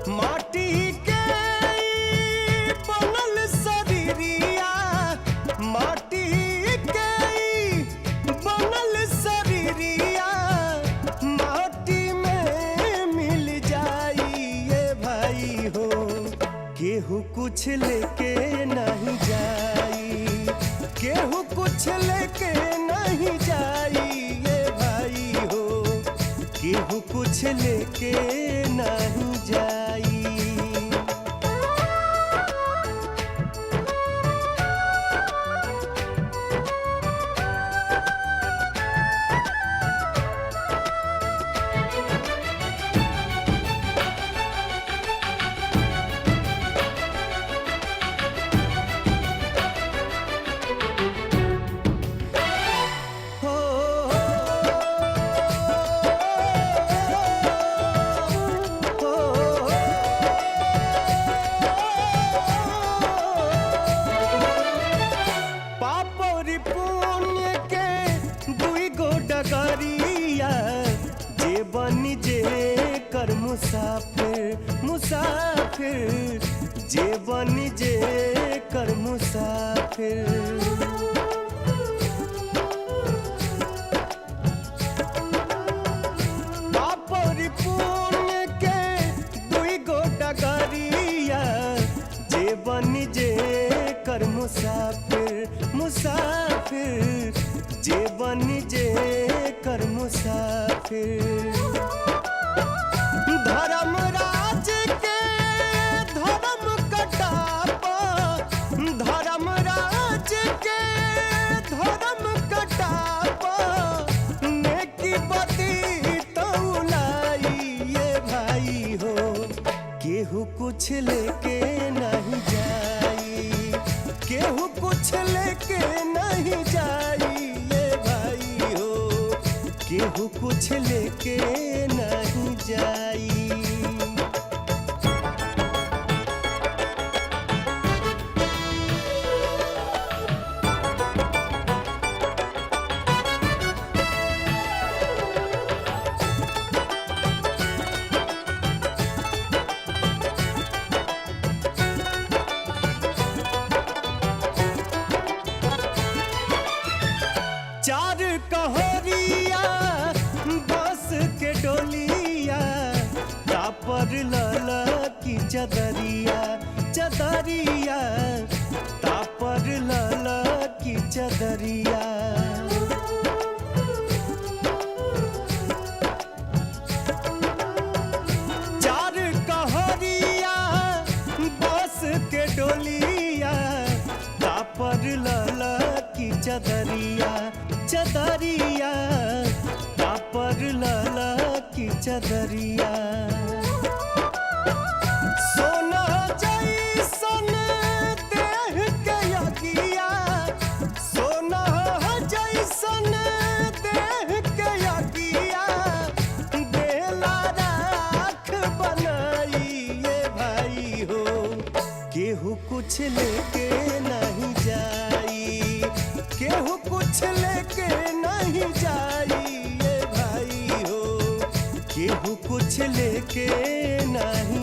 माटी के बनल शरीरिया, माटी के बनल शरीरिया माटी में मिल जाई ये भाई हो। केहू कुछ लेके नहीं जाई, केहू कुछ लेके नहीं जाई ये भाई हो। केहू कुछ लेके नहीं जाई। पुण्य के दुई गो डगरिया, जे बनी जे कर मुसाफिर, मुसाफिर जे बनी जे कर मुसाफिर। पापरी पुण्य के दुई गो डगरिया, जे बनी जे कर मुसाफिर, मुसाफिर जे बनी जे कर मुसाफिर। धर्मराज के धर्म कटापा, धर्मराज के धर्म कटापा नेकी बदी तौलाई ये भाई हो। केहू कुछ लेके नहीं जाई, केहू कुछ लेके नहीं जाई ये भाई हो। केहू कुछ लेके नहीं जाई। चार कहरिया बस के डोलिया, तापर लला की चदरिया, चदरिया तापर लला की चदरिया। चार कहरिया बस के डोलिया, तापर लला की चदरिया, चदरिया तापर लला की चदरिया। सोना जैसन देह के यगिया, सोना जैसन देह के यगिया बेला राख बनाई ये भाई हो। केहू कुछ लेके नहीं जाई, केहू कुछ लेके नहीं जाई ये भाई हो। केहू कुछ लेके नहीं